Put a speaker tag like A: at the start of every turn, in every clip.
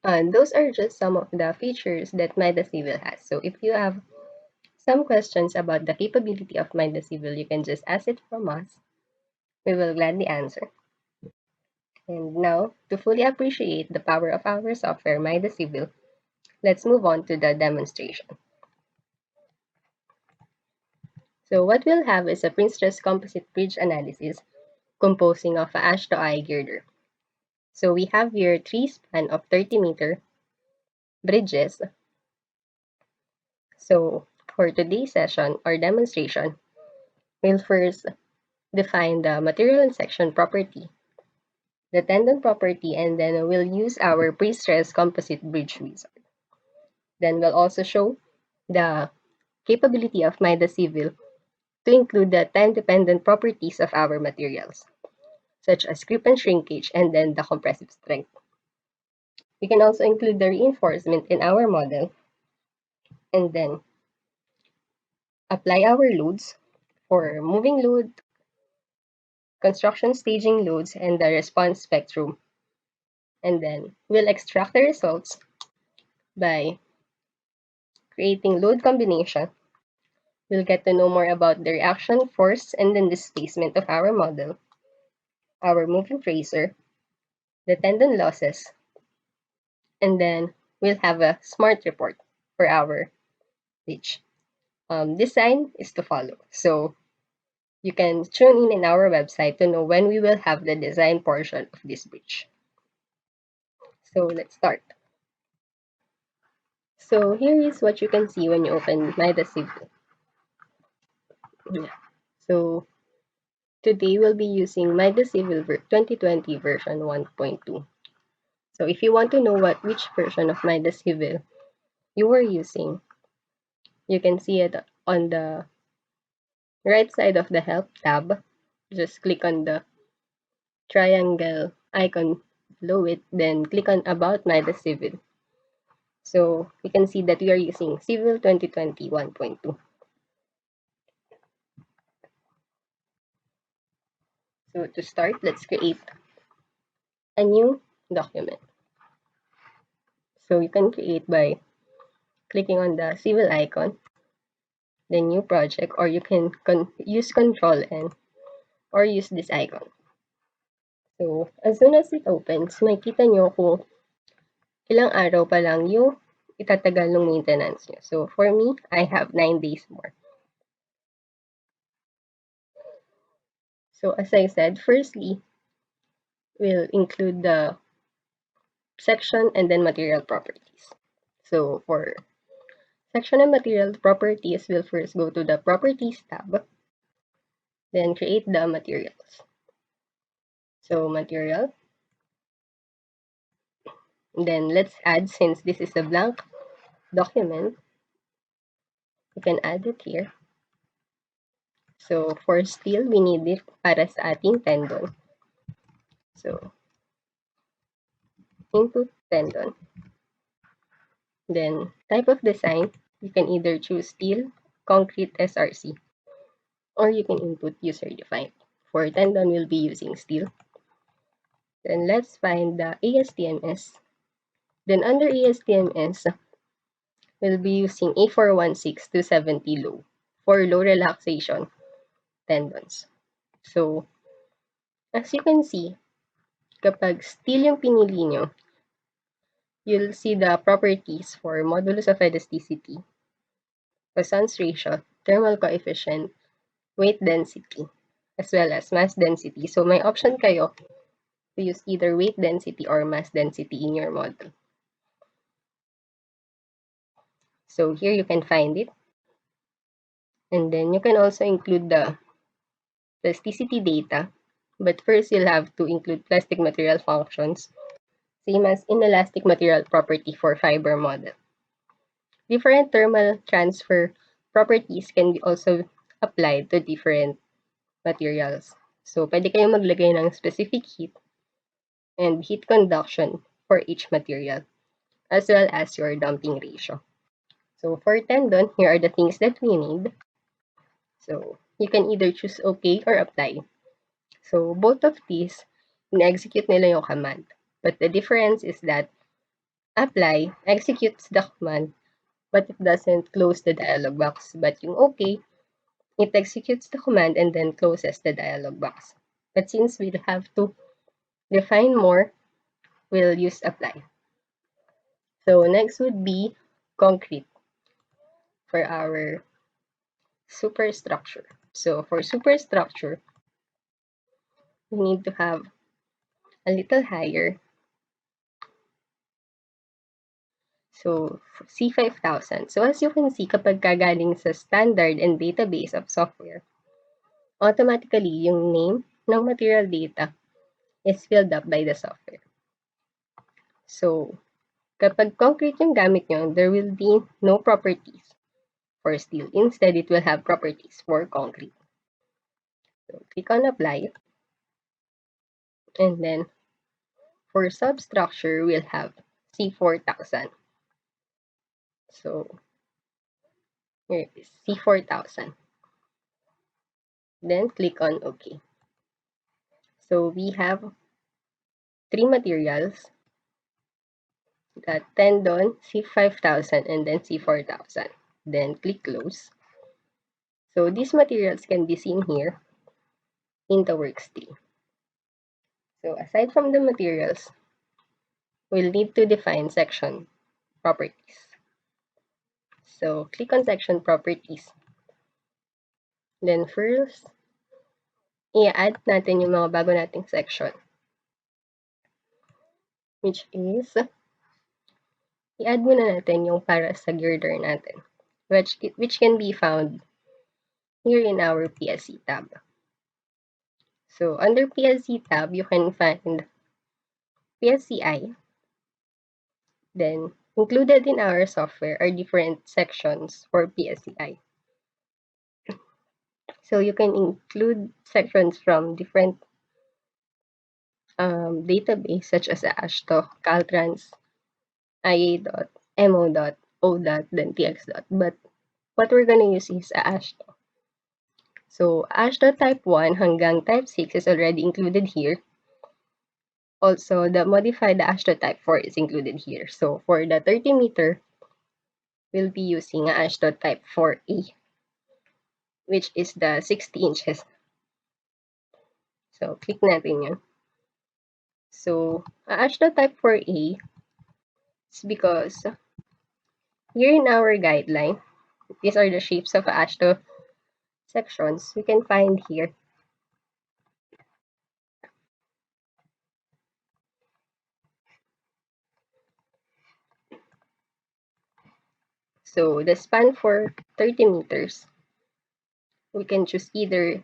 A: And those are just some of the features that MIDAS Civil has. So if you have some questions about the capability of MIDAS Civil, you can just ask it from us. We will gladly answer. And now, to fully appreciate the power of our software, MIDAS Civil, let's move on to the demonstration. So what we'll have is a pre-stress composite bridge analysis composing of a ash to eye girder. So we have here three span of 30-meter bridges. So for today's session or demonstration, we'll first define the material and section property, the tendon property, and then we'll use our pre-stress composite bridge wizard. Then we'll also show the capability of MIDAS Civil to include the time-dependent properties of our materials, such as grip and shrinkage, and then the compressive strength. We can also include the reinforcement in our model, and then apply our loads for moving load, construction staging loads, and the response spectrum. And then we'll extract the results by creating load combination. We'll get to know more about the reaction force and then displacement of our model, our moving tracer, the tendon losses, and then we'll have a smart report for our page. Design is to follow. So you can tune in our website to know when we will have the design portion of this bridge. So let's start. So here is what you can see when you open MIDAS Civil. Yeah. So today we'll be using MIDAS Civil 2020 version 1.2. So if you want to know which version of MIDAS Civil you are using, you can see it on the right side of the Help tab. Just click on the triangle icon below it, then click on About MIDAS Civil. So you can see that we are using Civil 2020 1.2. So to start, let's create a new document. So you can create by clicking on the Civil icon, the new project, or you can use Control N or use this icon. So as soon as it opens, makita nyo kung ilang araw pa lang yung itatagal ng maintenance nyo. So for me, I have 9 days more. So as I said, firstly, we'll include the section and then material properties. So for section and material properties, we'll first go to the Properties tab, then create the materials. So material, then let's add, since this is a blank document, you can add it here. So for steel, we need it para sa ating tendon. So input tendon. Then type of design, you can either choose steel, concrete, SRC, or you can input user-defined. For tendon, we'll be using steel. Then let's find the ASTMS. Then under ASTMS, we'll be using A416270 low for low relaxation tendons. So, as you can see, kapag steel yung pinili nyo, you'll see the properties for modulus of elasticity, Poisson's ratio, thermal coefficient, weight density, as well as mass density. So may option kayo to use either weight density or mass density in your model. So here you can find it. And then you can also include the plasticity data. But first, you'll have to include plastic material functions, same as inelastic material property for fiber model. Different thermal transfer properties can be also applied to different materials. So, pwede kayong maglagay ng specific heat and heat conduction for each material, as well as your damping ratio. So, for tendon, here are the things that we need. So, you can either choose OK or apply. So, both of these, in-execute nila yung command. But the difference is that apply executes the command, but it doesn't close the dialog box. But yung okay, it executes the command and then closes the dialog box. But since we'll have to define more, we'll use apply. So next would be concrete for our superstructure. So for superstructure, we need to have a little higher. So C5000. So as you can see, kapag kagaling sa standard and database of software, automatically yung name ng material data is filled up by the software. So kapag concrete yung gamit nyo, there will be no properties for steel. Instead, it will have properties for concrete. So click on apply. And then for substructure, we'll have C4000. So here it is, C4000. Then click on OK. So we have 3 materials, got tendon, C5000, and then C4000. Then click close. So these materials can be seen here in the workstation. So aside from the materials, we'll need to define section properties. So click on section properties. Then first, i-add natin yung mga bago nating section, which is, i-add muna natin yung para sa girder natin, which can be found here in our PSC tab. So under PSC tab, you can find PSCI. Then included in our software are different sections for PSCI. So you can include sections from different database such as ASHTO, Caltrans, IA. MO. O. Then TX. But what we're gonna use is ASHTO. So ASHTO type 1 hanggang type 6 is already included here. Also, the modified ASHTO type 4 is included here. So for the 30 meter, we'll be using ASHTO type 4A, which is the 60 inches. So click natin yun. So ASHTO type 4A is because here in our guideline, these are the shapes of ASHTO sections we can find here. So the span for 30 meters, we can choose either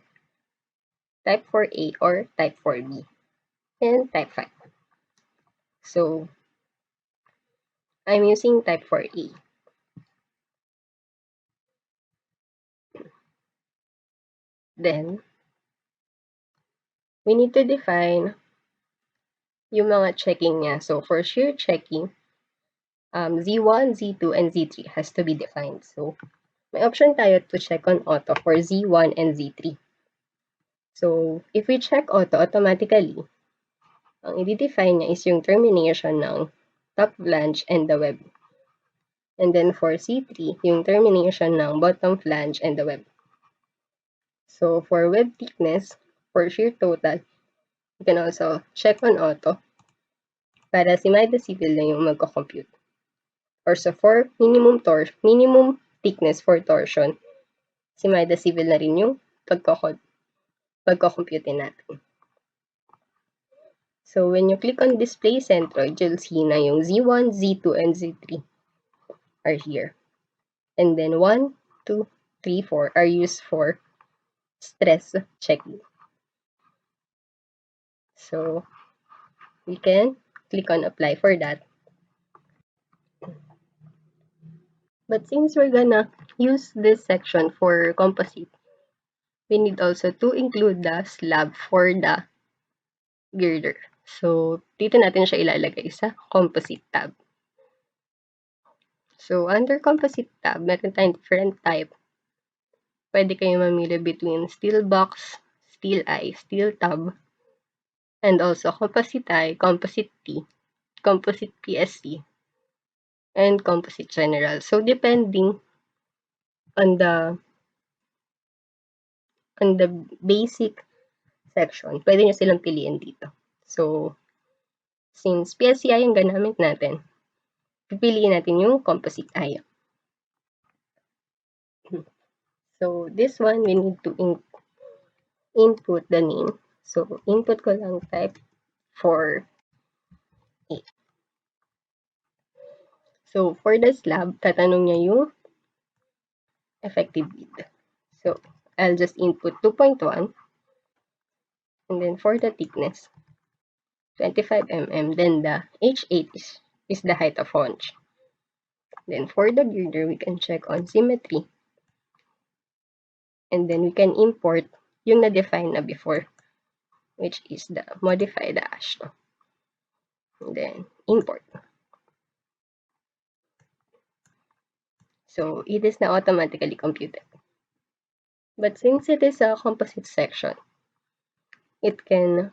A: type 4A or type 4B and type 5. So I'm using type 4A. Then we need to define yung mga checking niya. So for shear checking, Z1, Z2, and Z3 has to be defined. So may option tayo to check on auto for Z1 and Z3. So if we check auto, automatically, ang i-define niya is yung termination ng top flange and the web. And then for C3, yung termination ng bottom flange and the web. So for web thickness, for shear total, you can also check on auto para si MIDAS civil na yung magko-compute. Or so for minimum thickness for torsion, si MIDAS civil na rin yung pagko-compute natin. So when you click on display centroid, you'll see na yung Z1, Z2, and Z3 are here. And then 1, 2, 3, 4 are used for stress checking. So we can click on apply for that. But since we're gonna use this section for composite, we need also to include the slab for the girder. So dito natin siya ilalagay sa composite tab. So under composite tab, meron tayong different type. Pwede kayo mamili between steel box, steel eye, steel tub, and also composite eye, composite T, composite PSC, and Composite General. So, depending on the basic section, pwede nyo silang piliin dito. So, since PSC ang ganamit natin, pipiliin natin yung Composite I. So, this one, we need to input the name. So, input ko lang type 4A. So, for the slab, tatanong niya yung effective width. So, I'll just input 2.1. And then for the thickness, 25 mm. Then the H8 is the height of haunch. Then for the girder, we can check on symmetry. And then we can import yung na-define na before, which is the modify dash. And then import. So it is now automatically computed. But since it is a composite section, it can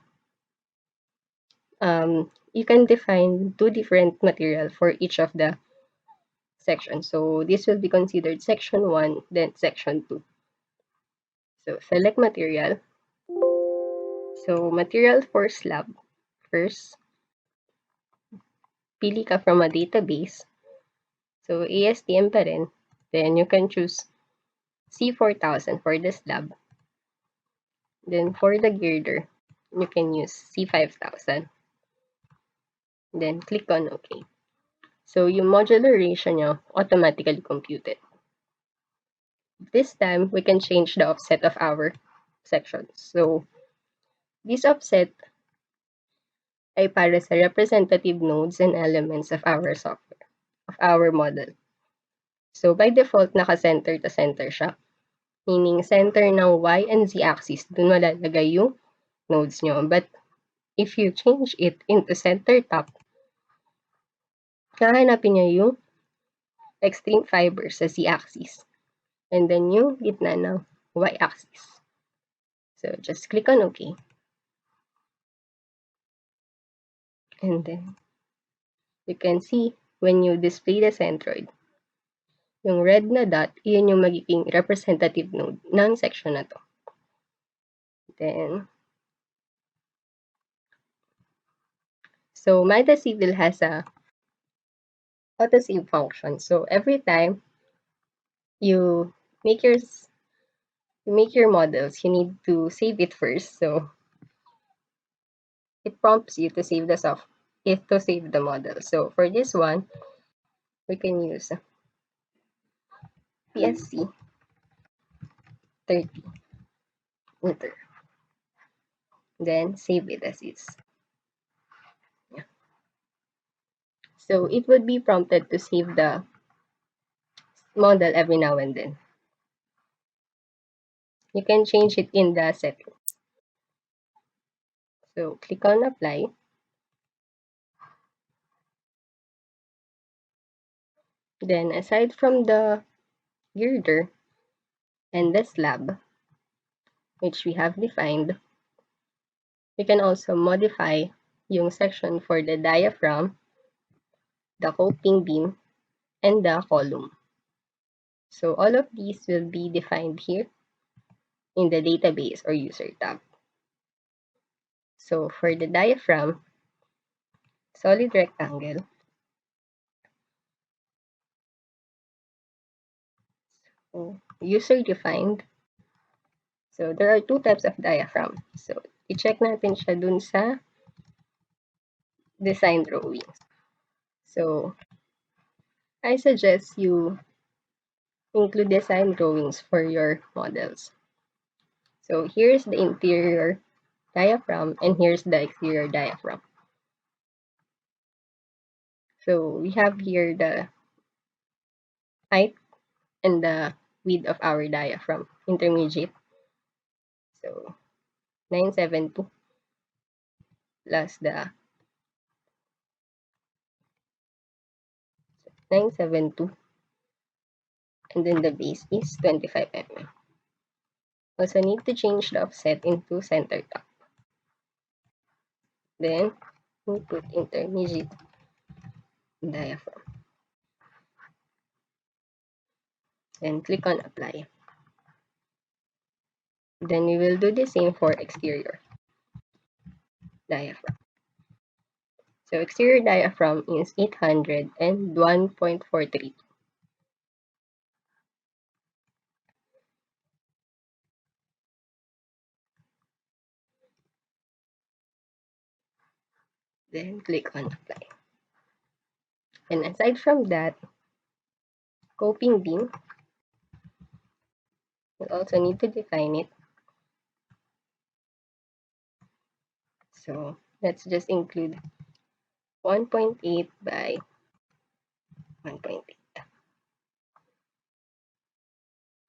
A: you can define two different material for each of the sections. So this will be considered section 1, then section 2. So select material. So material for slab. First, pili ka from a database. So ASTM pa rin. Then you can choose C4000 for the slab. Then for the girder, you can use C5000. Then click on OK. So yung modular ratio nyo automatically computed. This time, we can change the offset of our sections. So this offset ay para sa representative nodes and elements of our software, of our model. So by default, naka-center to center siya. Meaning, center ng Y and Z axis, dun malalagay yung nodes nyo. But if you change it into center top, hahanapin nyo yung extreme fibers sa Z axis. And then yung gitna ng Y axis. So just click on OK. And then you can see when you display the centroid, yung red na dot, yun yung magiging representative node ng section na to. Then, so MIDAS Civil has a autosave function. So every time you make your models, you need to save it first. So it prompts you to save the model. So for this one, we can use PSC 30 meter. Then save it as is. Yeah. So it would be prompted to save the model every now and then. You can change it in the settings. So click on apply. Then aside from the girder and the slab, which we have defined, we can also modify yung section for the diaphragm, the coping beam, and the column. So all of these will be defined here in the database or user tab. So for the diaphragm, solid rectangle. So user defined. So there are two types of diaphragm. So i-check natin siya dun sa design drawings. So I suggest you include design drawings for your models. So here's the interior diaphragm and here's the exterior diaphragm. So we have here the height and the width of our diaphragm, intermediate. So 972 plus the 972, and then the base is 25 mm. Also need to change the offset into center top. Then we put intermediate diaphragm. Then click on apply. Then we will do the same for exterior diaphragm. So exterior diaphragm is 800 and 1.43. Then click on apply. And aside from that, coping beam, we also need to define it. So let's just include 1.8 by 1.8.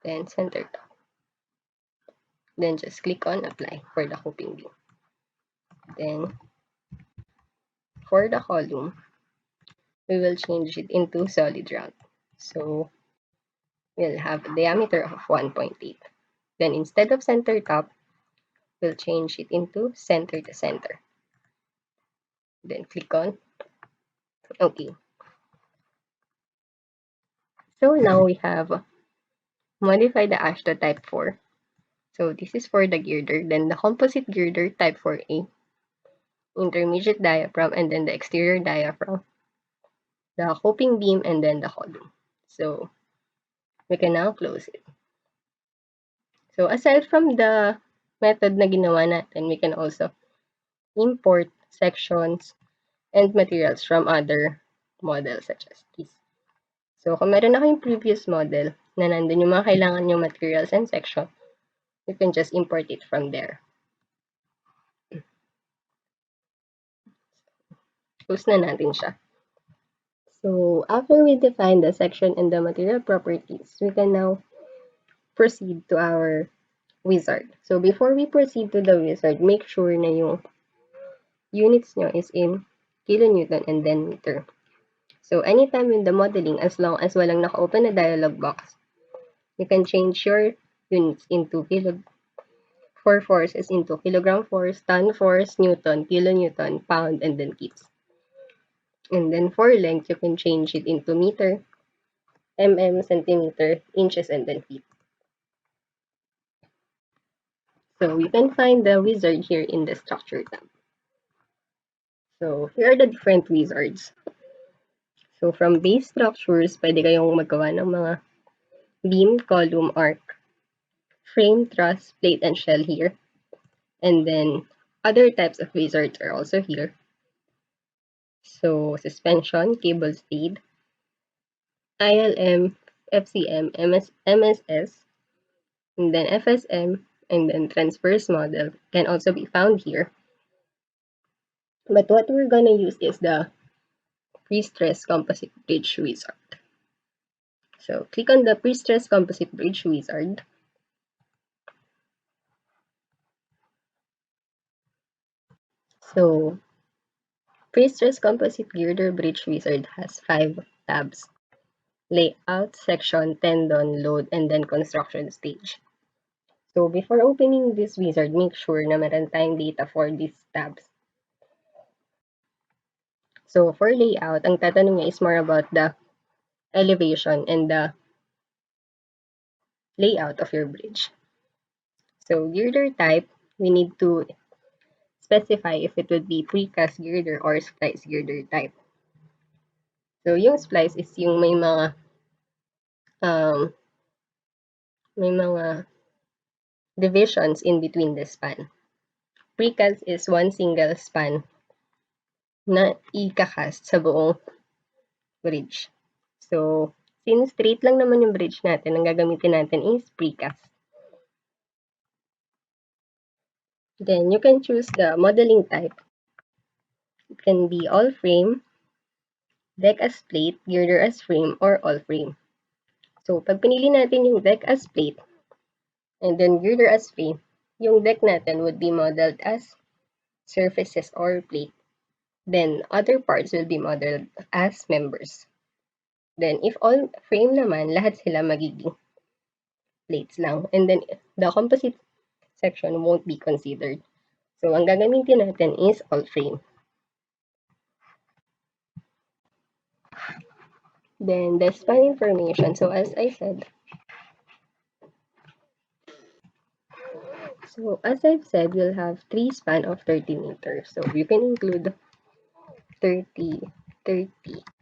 A: Then center top. Then just click on apply for the coping beam. Then for the column, we will change it into solid round. So we'll have a diameter of 1.8. Then instead of center top, we'll change it into center to center. Then click on OK. So now we have modified the ASH to type 4. So this is for the girder. Then the composite girder type 4A, intermediate diaphragm, and then the exterior diaphragm, the coping beam, and then the column. So we can now close it. So aside from the method na ginawa natin, we can also import sections and materials from other models such as this. So kung meron na kayong previous model na nandun yung mga kailangan yung materials and section, you can just import it from there. Close na natin siya. So after we define the section and the material properties, we can now proceed to our wizard. So before we proceed to the wizard, make sure na yung units nyo is in kilonewton and then meter. So anytime in the modeling, as long as walang naka-open na dialog box, you can change your units into for forces into kilogram force, ton force, newton, kilonewton, pound, and then kips. And then for length, you can change it into meter, mm, centimeter, inches, and then feet. So you can find the wizard here in the structure tab. So here are the different wizards. So from base structures, pwede kayong magawa ng mga beam, column, arc, frame, truss, plate, and shell here. And then other types of wizards are also here. So suspension, cable stayed, ILM, FCM, MSS, and then FSM, and then transverse model can also be found here. But what we're gonna use is the pre-stress composite bridge wizard. So click on the pre-stress composite bridge wizard. So pre-stress composite girder bridge wizard has 5 tabs: layout, section, tendon, load, and then construction stage. So before opening this wizard, make sure na meron tayong data for these tabs. So for layout, ang tatanong niya is more about the elevation and the layout of your bridge. So girder type, we need to specify if it would be precast girder or splice girder type. So yung splice is yung may mga divisions in between the span. Precast is one single span na ikakast sa buong bridge. So since straight lang naman yung bridge natin, ang gagamitin natin is precast. Then you can choose the modeling type. It can be all frame, deck as plate, girder as frame, or all frame. So pag pinili natin yung deck as plate, and then girder as frame, yung deck natin would be modeled as surfaces or plate. Then other parts will be modeled as members. Then if all frame naman, lahat sila magiging plates lang. And then the composite section won't be considered. So ang gagamitin natin is all frame. Then the span information. So as I said, So as I've said, we'll have 3 span of 30 meters. So you can include 30, 30,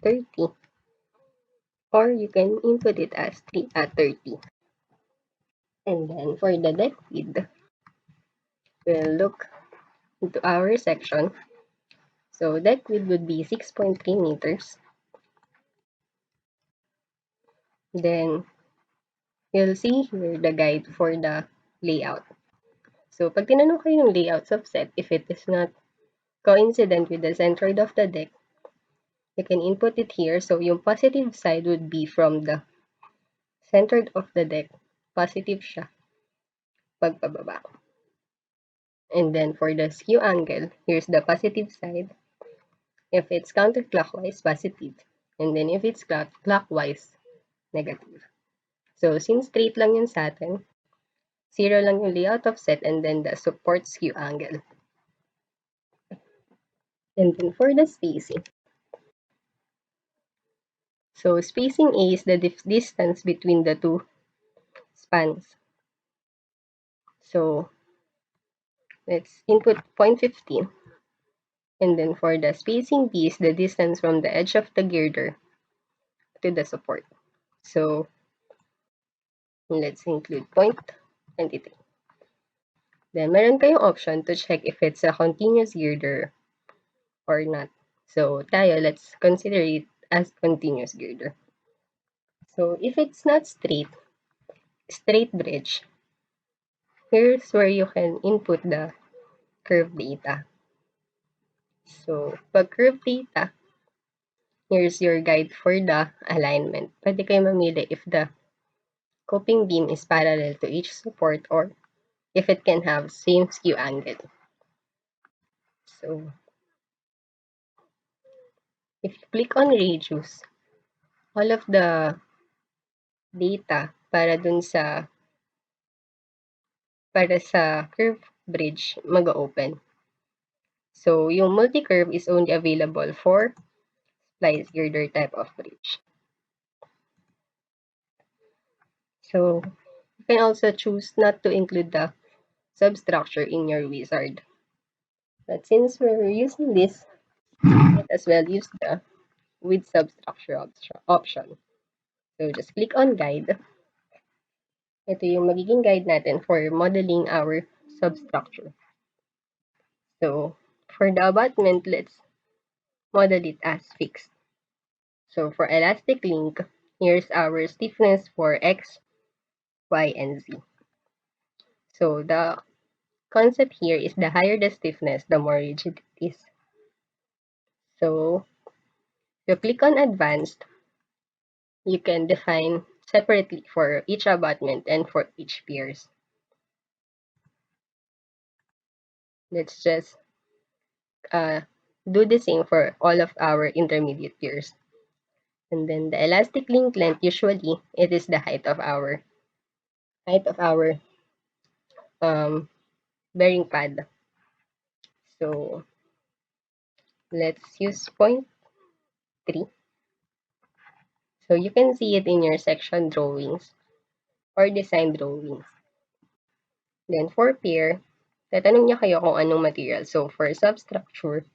A: 30, or you can input it as 3 at 30. And then for the deck width, we'll look into our section. So deck width would be 6.3 meters. Then you'll see here the guide for the layout. So pag tinanong kayo ng layouts of set, if it is not coincident with the centroid of the deck, you can input it here. So yung positive side would be from the centroid of the deck. Positive siya pagpababa. And then for the skew angle, here's the positive side. If it's counterclockwise, positive. And then if it's clockwise, negative. So since straight lang yun sa atin, 0 lang yung layout of set and then the support skew angle. And then for the spacing. So spacing A is the distance between the two spans. So let's input 0.15. And then for the spacing B is the distance from the edge of the girder to the support. So let's include 0.23. Then meron kayong option to check if it's a continuous girder or not. So tayo, let's consider it as continuous girder. So if it's not straight bridge, here's where you can input the curve data. So pag curve data, here's your guide for the alignment. Pwede kayo mamili if the coping beam is parallel to each support or if it can have same skew angle. So if you click on radius, all of the data para sa curve bridge mag-open. So yung multi-curve is only available for splice girder type of bridge. So you can also choose not to include the substructure in your wizard. But since we're using this, might as well use the with substructure option. So just click on guide. Ito yung magiging guide natin for modeling our substructure. So for the abutment, let's model it as fixed. So for elastic link, here's our stiffness for X, Y, and Z. So the concept here is the higher the stiffness, the more rigid it is. So if you click on advanced, you can define separately for each abutment and for each piers. Let's just do the same for all of our intermediate piers. And then the elastic link length, usually it is the height of our bearing pad. So let's use 0.3. So you can see it in your section drawings or design drawings. Then for pier, tatanong niya kayo kung anong material. So for substructure,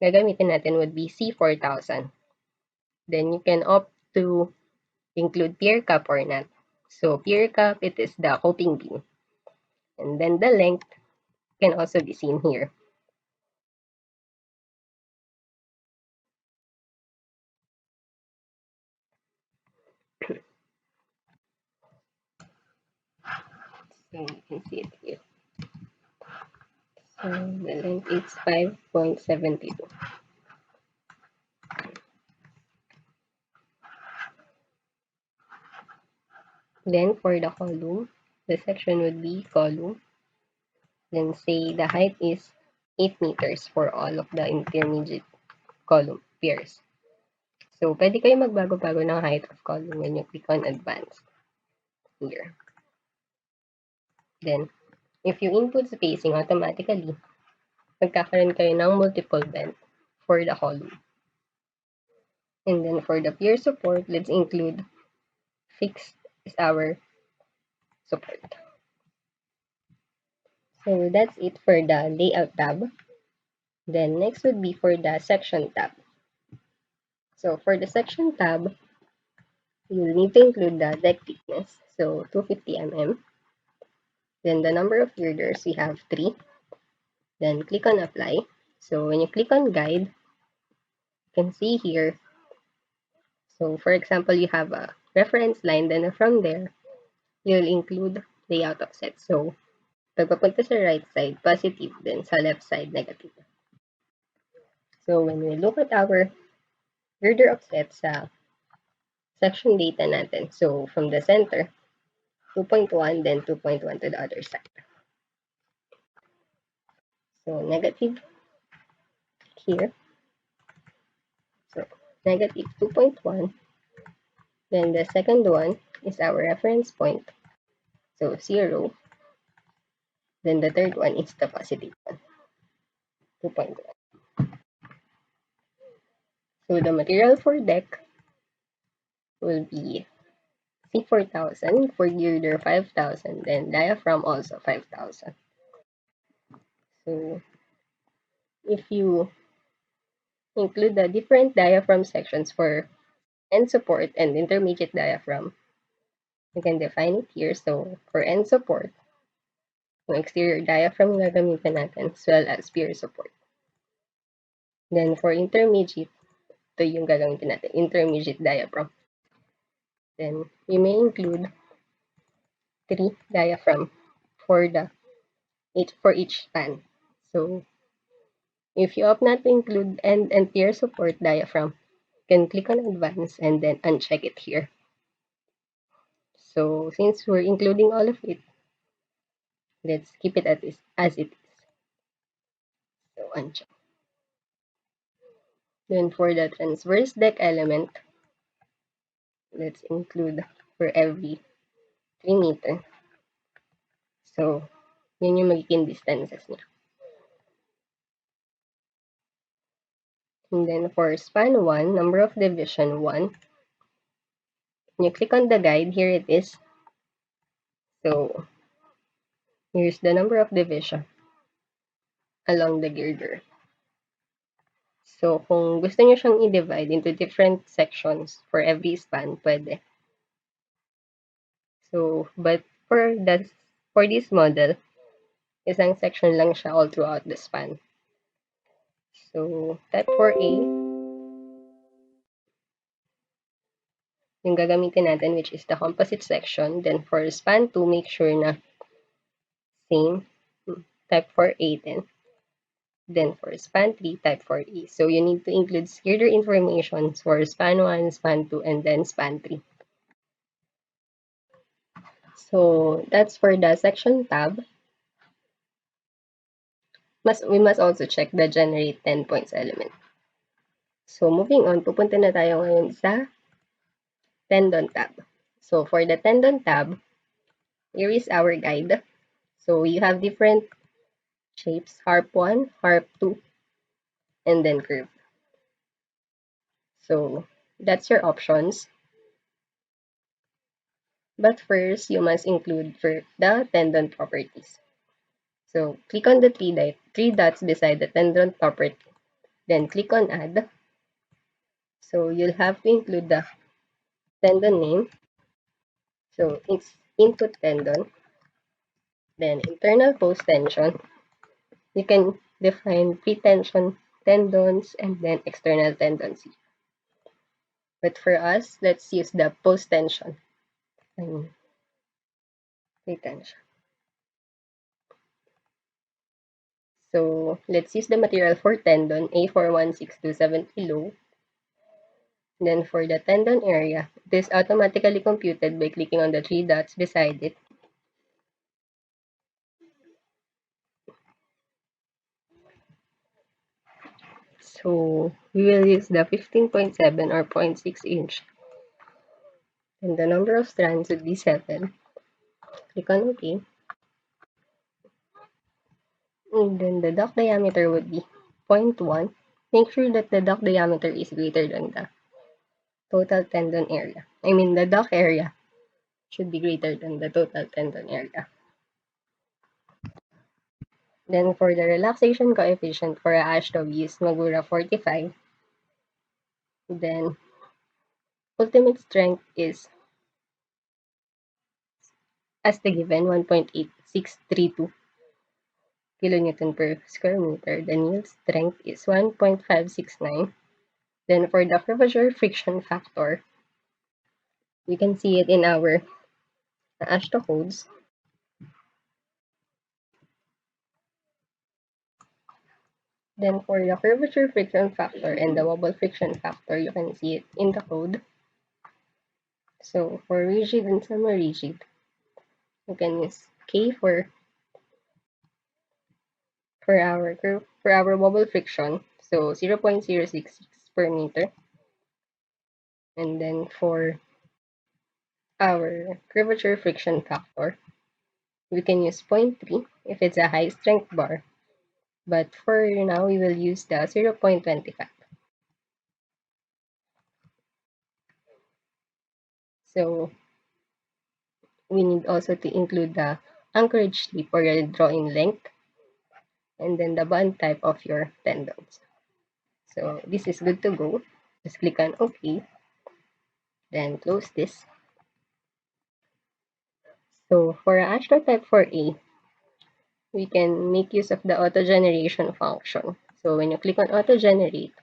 A: gagamitin natin would be C4000. Then you can opt to include pier cap or not. So pier cap, it is the coping beam. And then the length can also be seen here. So you can see it here. So the length is 5.72. Then for the column, the section would be column. Then say the height is 8 meters for all of the intermediate column piers. So pwede kayo magbago-bago ng height of column when you click on advanced here. Then if you input spacing, automatically magkakaroon kayo ng multiple bend for the column. And then for the pier support, let's include fixed is our support. So that's it for the layout tab. Then next would be for the section tab. So for the section tab, you'll need to include the deck thickness. So 250 mm. Then the number of girders, we have 3. Then click on apply. So when you click on guide, you can see here. So for example, you have a reference line, then from there, you'll include layout offset. So pag papunta sa right side, positive, then sa left side, negative. So when we look at our girder offset sa section data natin, so from the center, 2.1, then 2.1 to the other side. So negative here. So negative 2.1. Then the second one is our reference point. So 0. Then the third one is the positive one, 2.1. So the material for deck will be C4000, for girder 5000, then diaphragm also 5000. So if you include the different diaphragm sections for end support and intermediate diaphragm, you can define it here. So for end support, yung exterior diaphragm yung gagamitin natin as well as pier support. Then for intermediate, ito yung gagamitin natin, intermediate diaphragm. Then you may include 3 diaphragm for each span. So if you opt not to include end and pier support diaphragm, you can click on advance and then uncheck it here. So since we're including all of it, let's keep it as it is. So uncheck. Then for the transverse deck element, let's include for every 3 meter. So yun yung magiging distances niya. And then for span 1, number of division 1, when you click on the guide, here it is. So here's the number of division along the girder. So kung gusto nyo siyang i-divide into different sections for every span, pwede. So, but for this model, isang section lang siya all throughout the span. So, type 4A, yung gagamitin natin, which is the composite section. Then for span 2, make sure na same, type 4A din. Then for span 3, type 4E. So you need to include girder information for span 1, span 2, and then span 3. So that's for the section tab. We must also check the generate 10 points element. So moving on, pupunta na tayo ngayon sa tendon tab. So for the tendon tab, here is our guide. So you have different shapes, harp 1, harp 2, and then curve. So that's your options. But first, you must include for the tendon properties. So click on the three dots beside the tendon property. Then click on add. So you'll have to include the tendon name. So it's input tendon. Then internal post tension. You can define pre-tension tendons and then external tendency. But for us, let's use the post tension and pre-tension. So let's use the material for tendon A41627 low. Then for the tendon area, it is automatically computed by clicking on the 3 dots beside it. So we will use the 15.7 or 0.6 inch. And the number of strands would be 7. Click on OK. And then the duct diameter would be 0.1. Make sure that the duct diameter is greater than the total tendon area. I mean, the duct area should be greater than the total tendon area. Then for the relaxation coefficient for a ASHTOB is magura 45. Then ultimate strength is as the given 1.8632 kilonewton per square meter. The yield strength is 1.569. Then for the curvature friction factor, we can see it in our ASHTO codes. Then for the curvature friction factor and the wobble friction factor, you can see it in the code. So for rigid and semi-rigid, you can use K for our wobble friction, so 0.066 per meter. And then for our curvature friction factor, we can use 0.3 if it's a high strength bar. But for now, we will use the 0.25. So we need also to include the anchorage slip or the draw-in length, and then the bond type of your tendons. So this is good to go. Just click on OK, then close this. So for Astro Type 4A, we can make use of the auto-generation function. So when you click on auto-generate,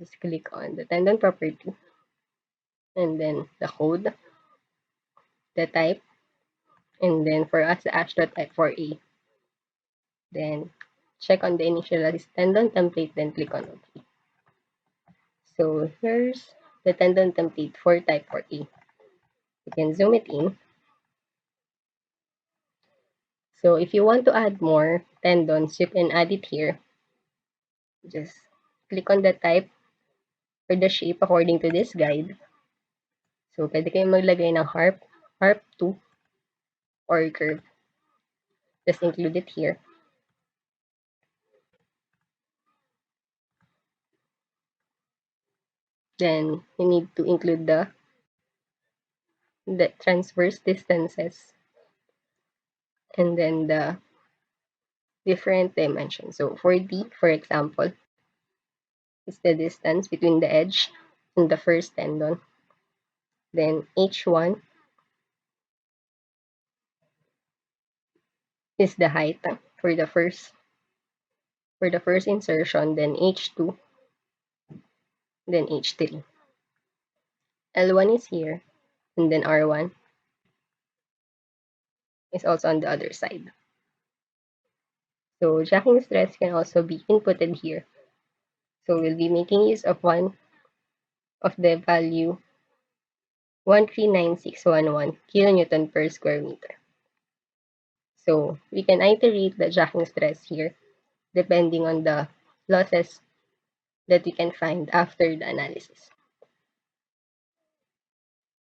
A: just click on the tendon property, and then the code, the type, and then for us, the Astro Type 4A. Then check on the initialized tendon template, then click on OK. So here's the tendon template for Type 4A. You can zoom it in. So if you want to add more tendons, you can add it here. Just click on the type or the shape according to this guide. So pwede kayong maglagay ng harp 2, or curve. Just include it here. Then you need to include the transverse distances and then the different dimensions. So for D, for example, is the distance between the edge and the first tendon. Then H1 is the height for the first insertion, then H2, then H3. L1 is here, and then R1 is also on the other side. So jacking stress can also be inputted here. So we'll be making use of one of the value 139611 kilonewton per square meter. So we can iterate the jacking stress here depending on the losses that we can find after the analysis.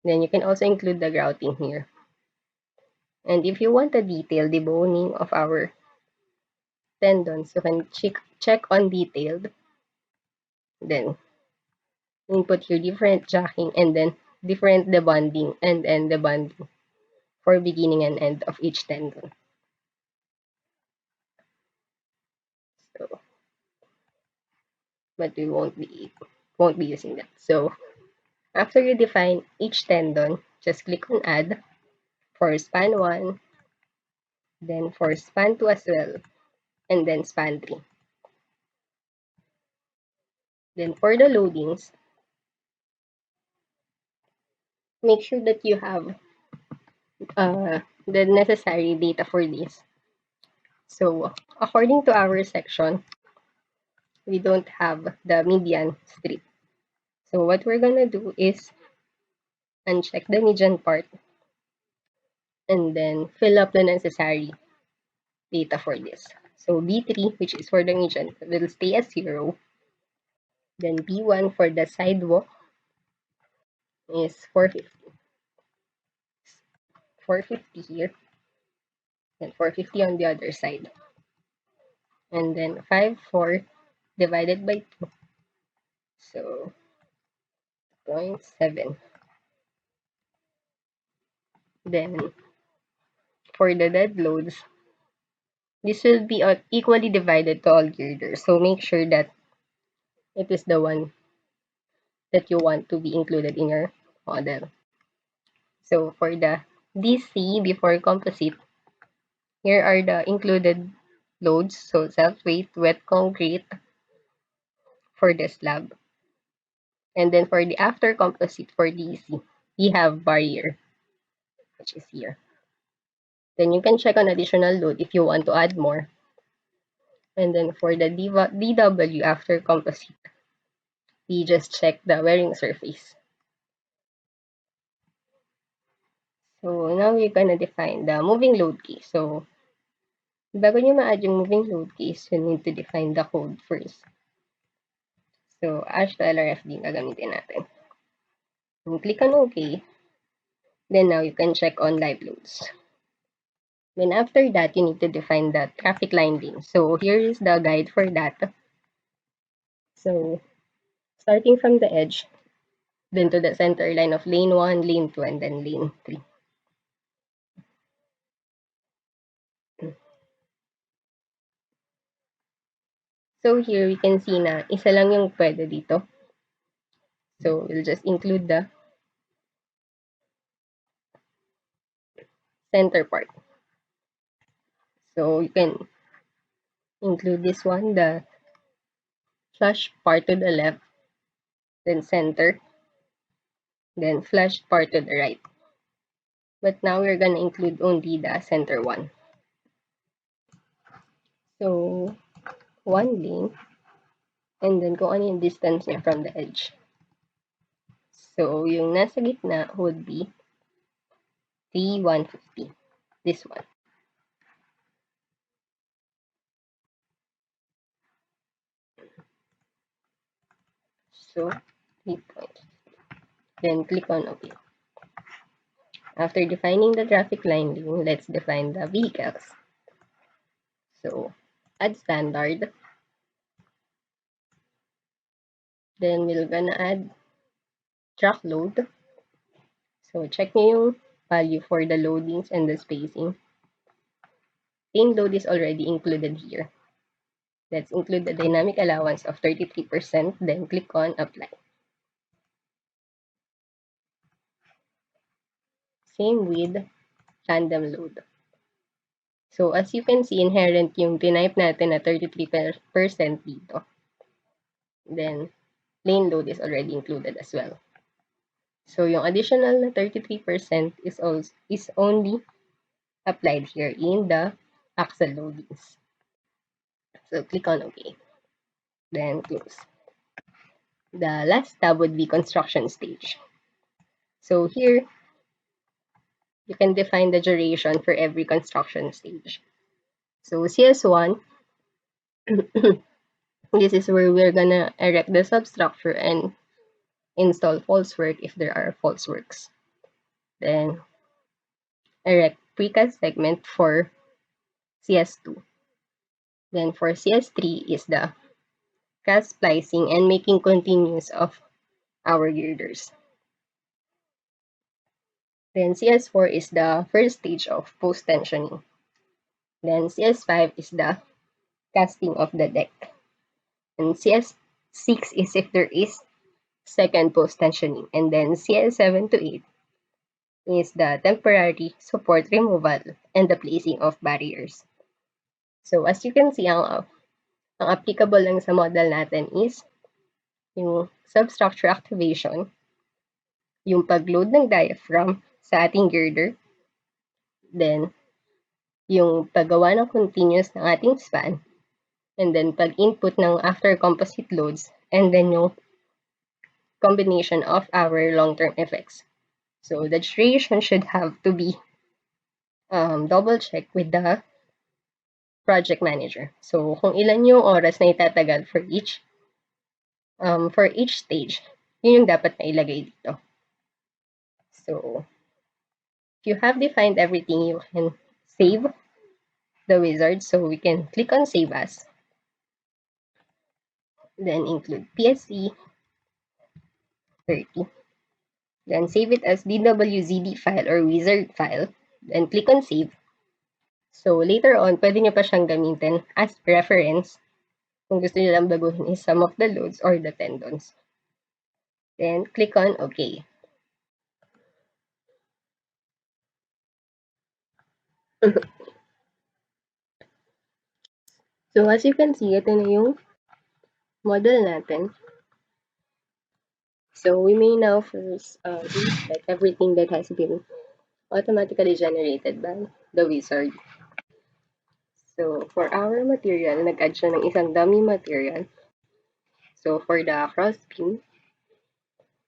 A: Then you can also include the grouting here. And if you want a detailed deboning of our tendons, you can check on detailed. Then input here different jacking and then different debonding and debonding for beginning and end of each tendon. So, but we won't be using that. So after you define each tendon, just click on add for span 1, then for span 2 as well, and then span 3. Then for the loadings, make sure that you have the necessary data for this. So according to our section, we don't have the median strip. So what we're gonna do is uncheck the median part and then fill up the necessary data for this. So B3, which is for the median, will stay as 0. Then B1 for the sidewalk is 450. 450 here. And 450 on the other side. And then 5/4 divided by 2. So 0.7. Then for the dead loads, This will be equally divided to all girders, so make sure that it is the one that you want to be included in your model. So for the DC before composite, here are the included loads. So self-weight, wet concrete for the slab. And then for the after composite for DC, we have barrier, which is here. Then you can check on additional load if you want to add more. And then for the DW after composite, we just check the wearing surface. So now we're gonna define the moving load case. So bago nyo ma-add yung moving load case, you need to define the code first. So ASH to LRF din gagamitin natin. And click on OK. Then now you can check on live loads. Then after that, you need to define the traffic line lane. So here is the guide for that. So starting from the edge, then to the center line of lane 1, lane 2, and then lane 3. So here we can see na isa lang yung pwede dito. So we'll just include the center part. So you can include this one, the flush part to the left, then center, then flush part to the right. But now we're gonna include only the center one. So one lane, and then kung ano yung distance niya from the edge. So yung nasa gitna would be 3,150. This one. So 3 points. Then click on OK. After defining the traffic line lane, let's define the vehicles. So add standard. Then we're gonna add truck load. So check nyo yung value for the loadings and the spacing. Lane load is already included here. Let's include the dynamic allowance of 33%, then click on apply. Same with tandem load. So as you can see, inherent yung tinype natin na 33% dito. Then lane load is already included as well. So yung additional na 33% is only applied here in the axle loadings. So click on OK. Then close. The last tab would be construction stage. So here, you can define the duration for every construction stage. So CS1, this is where we're gonna erect the substructure and install false work if there are false works. Then erect precast segment for CS2. Then for CS3 is the cast splicing and making continuous of our girders. Then CS4 is the first stage of post-tensioning. Then CS5 is the casting of the deck. And CS6 is if there is second post-tensioning. And then CS7 to 8 is the temporary support removal and the placing of barriers. So as you can see, ang applicable lang sa model natin is yung substructure activation, yung pag-load ng diaphragm sa ating girder, then yung paggawa ng continuous ng ating span, and then pag-input ng after composite loads, and then yung combination of our long-term effects. So the duration should have to be double-checked with the project manager. So kung ilan yung oras na itatagal for each stage, yun yung dapat na ilagay dito. So if you have defined everything, you can save the wizard. So we can click on Save As. Then include PSC 30. Then save it as DWZD file or wizard file. Then click on Save. So, later on, pwede nyo pa siyang gamitin as reference kung gusto nyo lang baguhin is some of the loads or the tendons. Then, click on OK. So, as you can see, ito na yung model natin. So, we may now first check everything that has been automatically generated by the wizard. So, for our material, nag-add siya ng isang dummy material. So, for the cross beam,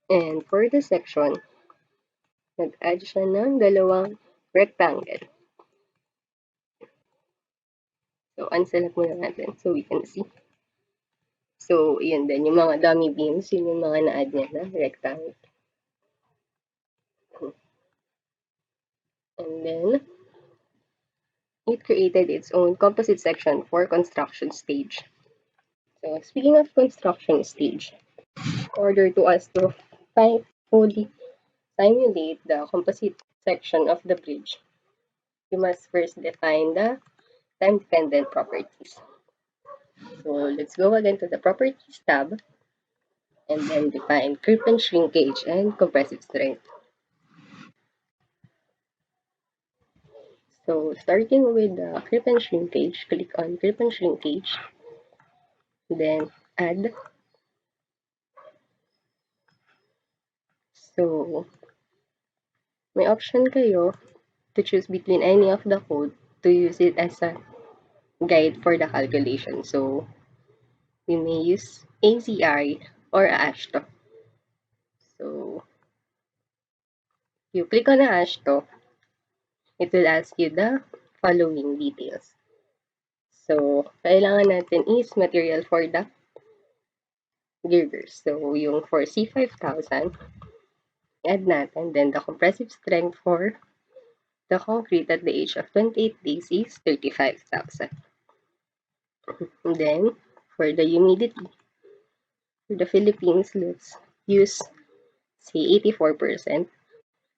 A: and for the section, nag-add siya ng dalawang rectangle. So, unselect muna natin so we can see. So, yun din. Yung mga dummy beams, yun yung mga na-add niya na rectangle. And then, it created its own composite section for construction stage. So, speaking of construction stage, in order to us to fully simulate the composite section of the bridge, you must first define the time-dependent properties. So, let's go again to the Properties tab, and then define creep and shrinkage and compressive strength. So, starting with the creep and shrinkage, click on creep and shrinkage, then add. So, may option kayo to choose between any of the code to use it as a guide for the calculation. So, we may use ACI or ASHTO. So, you click on ASHTO, it will ask you the following details. So, kailangan natin is material for the girders. So, yung for C5000, add natin. Then, the compressive strength for the concrete at the age of 28 days is 35,000. And then, for the humidity, for the Philippines, let's use, say, 84%.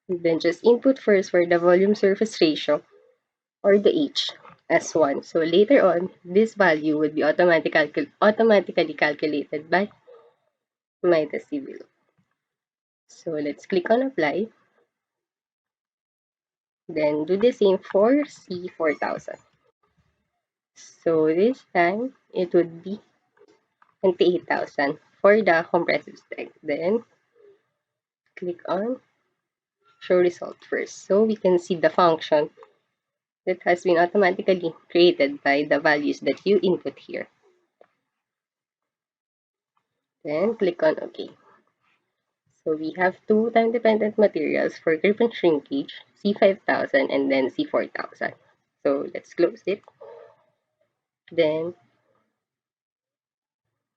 A: And then, just input first for the volume surface ratio or the H as 1. So, later on, this value would be automatically calculated by MIDAS. So, let's click on apply. Then, do the same for C4000. So, this time, it would be 28,000 for the compressive strength. Then, click on show result first. So, we can see the function that has been automatically created by the values that you input here. Then, click on OK. So, we have two time-dependent materials for creep and shrinkage, C5000 and then C4000. So, let's close it. Then,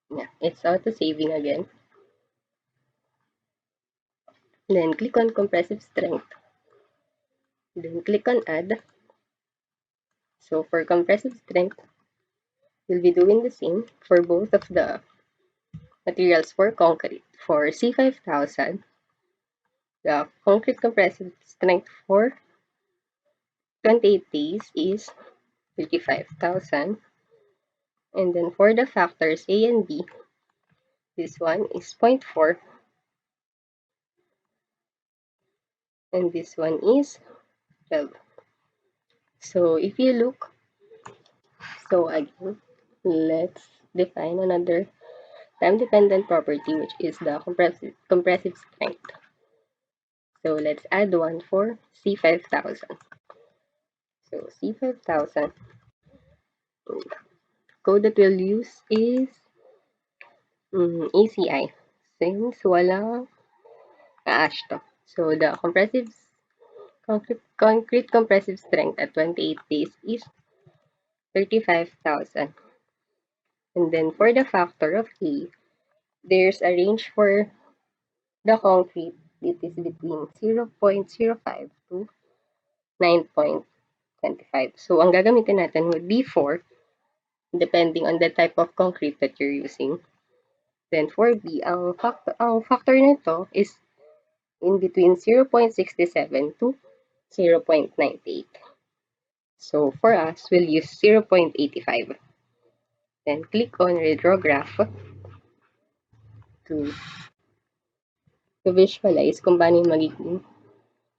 A: yeah, it's auto-saving again. Then, click on compressive strength. Then, click on add. So, for compressive strength, we'll be doing the same for both of the materials for concrete. For C5000, the concrete compressive strength for 28 days is 55,000. And then for the factors A and B, this one is 0.4. And this one is 12. So if you look, so again, let's define another time-dependent property, which is the compressive strength. So let's add one for C5000. So C5000, code that we'll use is ACI, since walang ASHTO. So the concrete compressive strength at 28 days is 35,000. And then for the factor of A, there's a range for the concrete. It is between 0.05 to 9.25. So ang gagamitin natin would be 4, depending on the type of concrete that you're using. Then for B, ang factor nito is in between 0.67 to 0.98. So for us, we'll use 0.85. Then click on redraw graph to, to visualize kung paano yung magiging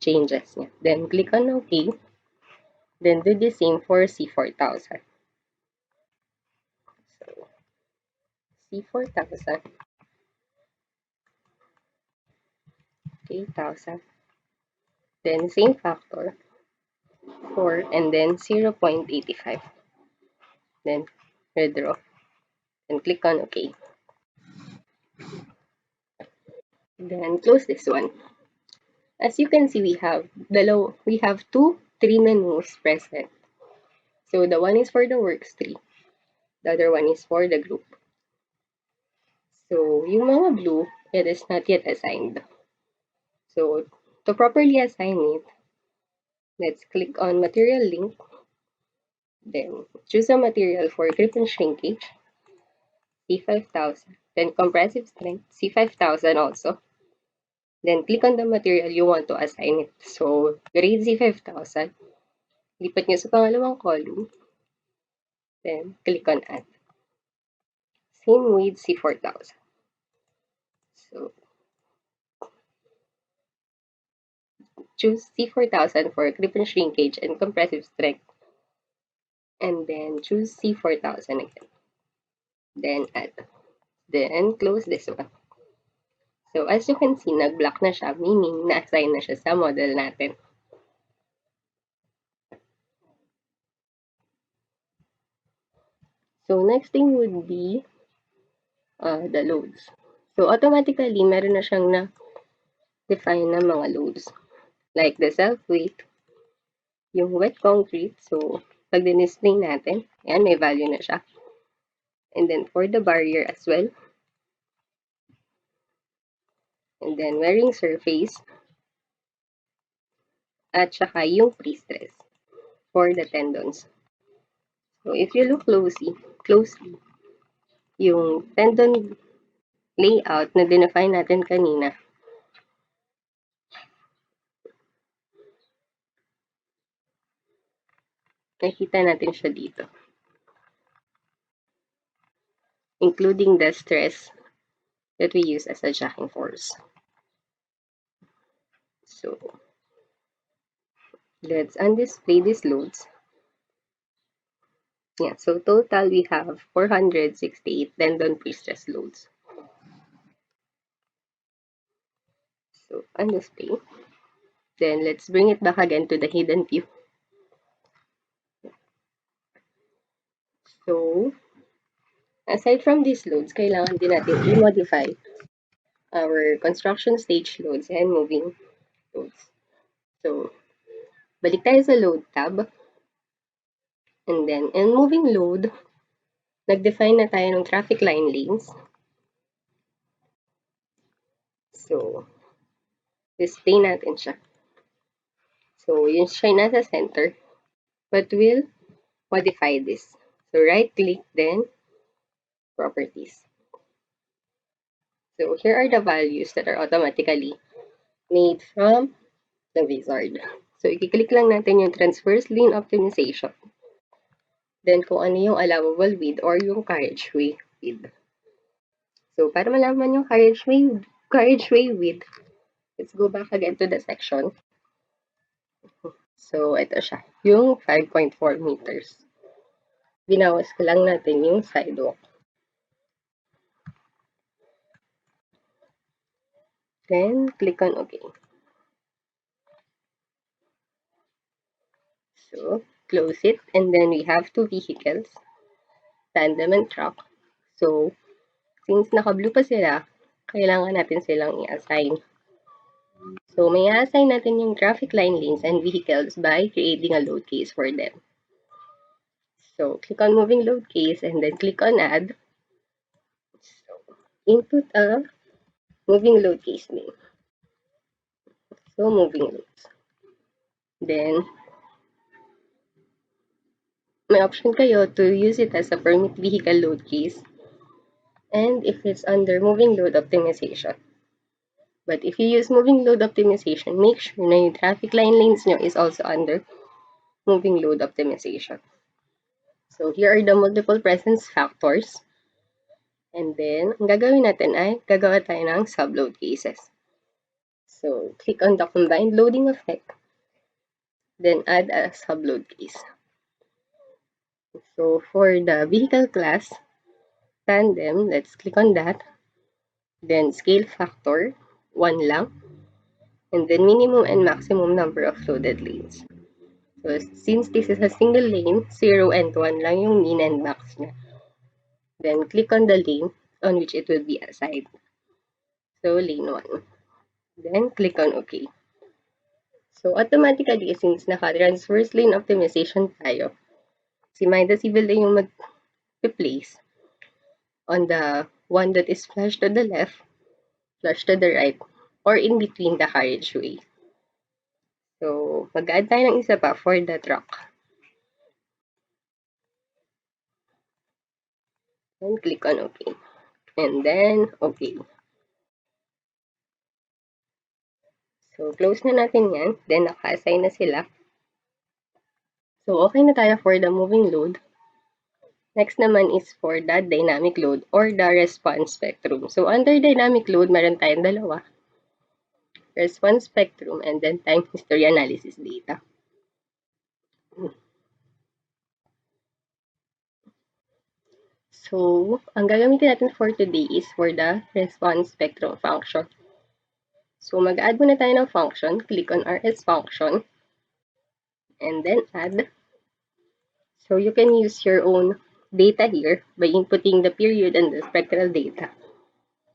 A: changes niya. Then click on OK. Then do the same for C4000. So C4000, 8,000. Then same factor, 4, and then 0.85. Then redraw. Then click on OK. Then close this one. As you can see, we have two tree menus present. So the one is for the works tree. The other one is for the group. So yung mga blue, it is not yet assigned. So to properly assign it, let's click on material link. Then choose a material for grip and shrinkage, C5000. Then compressive strength, C5000 also. Then click on the material you want to assign it. So grade C5000. Lipat nyo sa pangalawang column. Then click on add. Same with C4000. So choose C4000 for grip and shrinkage and compressive strength. And then choose C4000 again. Then add. Then close this one. So as you can see, nag-block na siya, meaning na-assign na siya sa model natin. So next thing would be the loads. So automatically, meron na siyang na-define na mga loads. Like the self-weight, yung wet concrete. So pag dinisplay natin, ayan, may value na siya. And then for the barrier as well. And then wearing surface. At saka yung pre-stress for the tendons. So if you look closely, yung tendon layout na dinefine natin kanina, nakita natin siya dito. Including the stress that we use as a jacking force. So let's undisplay these loads. Yeah, so total we have 468 tendon pre-stress loads. So undisplay. Then let's bring it back again to the hidden view. So aside from these loads, kailangan din natin i-modify our construction stage loads and moving loads. So balik tayo sa load tab. And then in moving load, nag-define na tayo ng traffic line lanes. So display natin siya. So yun siya nasa center. But we'll modify this. So right click, then properties. So here are the values that are automatically made from the wizard. So i-click lang natin yung transverse lane optimization. Then kung ano yung allowable width or yung carriageway width. So para malaman yung carriageway width, let's go back again to the section. So ito siya, yung 5.4 meters. Binawas ko lang natin yung sidewalk. Then click on OK. So close it, and then we have two vehicles, tandem and truck. So since naka-blue pa sila, kailangan natin silang i-assign. So may i-assign natin yung traffic line lanes and vehicles by creating a load case for them. So click on moving load case and then click on add. So input a moving load case name. So moving loads. Then may option kayo to use it as a permit vehicle load case, and if it's under moving load optimization. But if you use moving load optimization, make sure na yung traffic line lanes nyo is also under moving load optimization. So here are the multiple presence factors. And then, ang gagawin natin ay gagawa tayo ng subload cases. So, click on the combined loading effect, then add a subload case. So, for the vehicle class, tandem, let's click on that. Then, scale factor, 1 lang. And then, minimum and maximum number of loaded lanes. So, since this is a single lane, 0 and 1 lang yung min and max niya. Then, click on the lane on which it will be assigned. So, lane 1. Then, click on OK. So, automatically, since naka-transverse lane optimization tayo, si MIDAS will na yung mag-place on the one that is flush to the left, flush to the right, or in between the carriageway. So, mag-add tayo ng isa pa for the truck. And click on OK. And then, OK. So, close na natin yan. Then, naka-assign na sila. So, okay na tayo for the moving load. Next naman is for the dynamic load or the response spectrum. So, under dynamic load, meron tayong dalawa. Response spectrum and then time history analysis data. So, ang gagamitin natin for today is for the response spectrum function. So, mag-add muna tayo ng function. Click on RS function. And then add. So, you can use your own data here by inputting the period and the spectral data.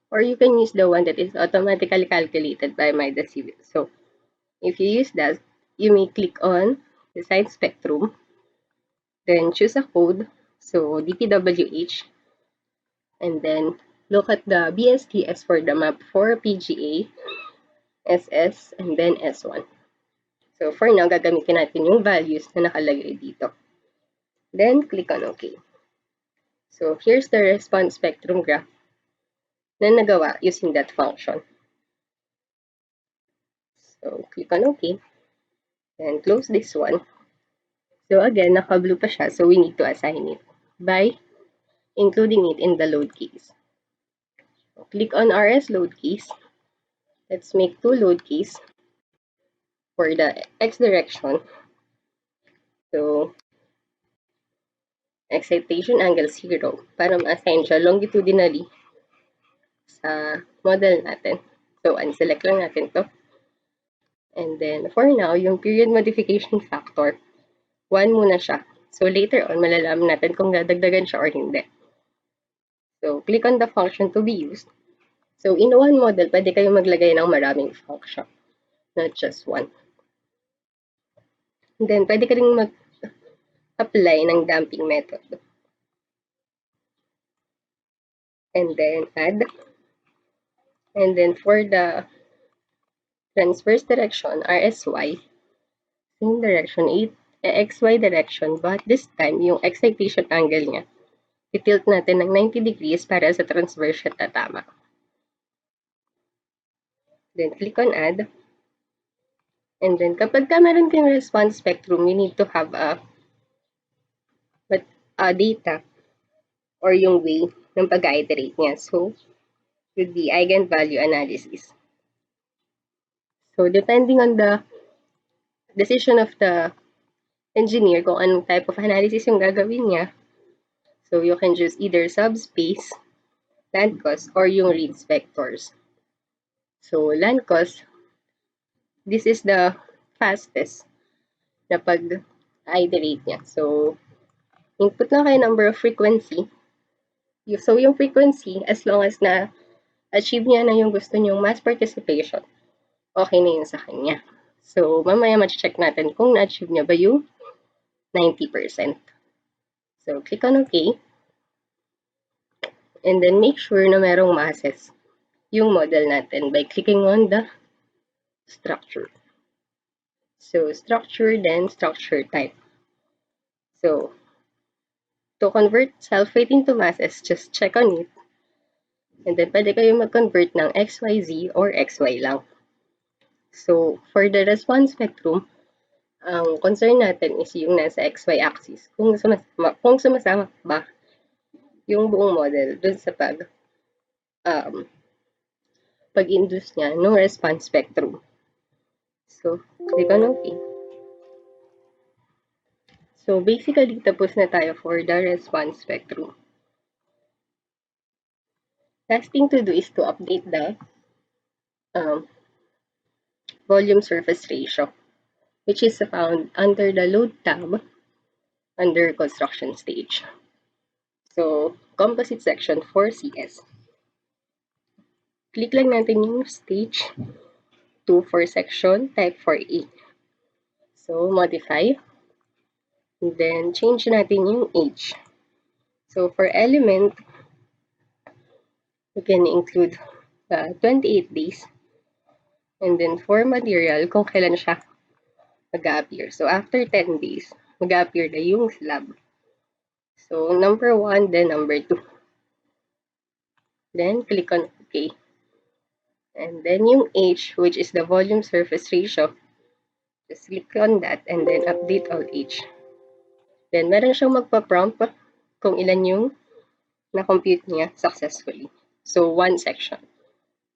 A: Or you can use the one that is automatically calculated by MIDAS. So, if you use that, you may click on the side spectrum. Then choose a code. So, DPWH. And then look at the BSTS for the map for PGA, SS, and then S1. So, for now, gagamitin natin yung values na nakalagay dito. Then, click on OK. So, here's the response spectrum graph na nagawa using that function. So, click on OK. Then, close this one. So, again, naka-blue pa siya. So, we need to assign it by including it in the load case. So, click on RS load case. Let's make 2 load case for the X direction. So, excitation angle 0 para ma-assign siya longitudinally sa model natin. So, unselect lang natin to. And then, for now, yung period modification factor, 1 muna siya. So, later on, malalaman natin kung dadagdagan siya or hindi. So, click on the function to be used. So, in one model, pwede kayo maglagay ng maraming function, not just one. And then, pwede ka rin mag-apply ng damping method. And then, add. And then, for the transverse direction, RSY, same direction, XY direction, but this time, yung excitation angle niya, i-tilt natin ng 90 degrees para sa transverse siya tatama. Then, click on add. And then, kapag meron kayong response spectrum, you need to have a data or yung way ng pag-iterate niya. So, with the eigenvalue analysis. So, depending on the decision of the engineer kung anong type of analysis yung gagawin niya, so you can choose either subspace, land cost, or yung reads vectors. So, land cost, this is the fastest na pag-iterate niya. So, input na kayo number of frequency. So, yung frequency, as long as na achieve niya na yung gusto niyong mass participation, okay na yun sa kanya. So, mamaya ma-check natin kung na-achieve niya ba yung 90%. So, click on OK. And then, make sure na merong masses yung model natin by clicking on the structure. So, structure, then structure type. So, to convert self-weight into masses, just check on it. And then, pwede kayo mag-convert ng XYZ or XY lang. So, for the response spectrum, Ang concern natin is yung nasa XY axis. Kung sumasama ba yung buong model dun sa um, pag-induce niya ng response spectrum. So, click on OK. So, basically, tapos na tayo for the response spectrum. Last thing to do is to update the volume surface ratio, which is found under the load tab under construction stage. So, composite section for CS. Click lang natin yung stage 2 for section, type for A. So, modify. And then, change natin yung age. So, for element, we can include 28 days. And then, for material, kung kailan siya mag-appear. So, after 10 days, mag-appear na yung slab. So, number 1, then number 2. Then, click on OK. And then, yung age, which is the volume surface ratio, just click on that and then update all age. Then, meron siyang magpa-prompt kung ilan yung na-compute niya successfully. So, one section.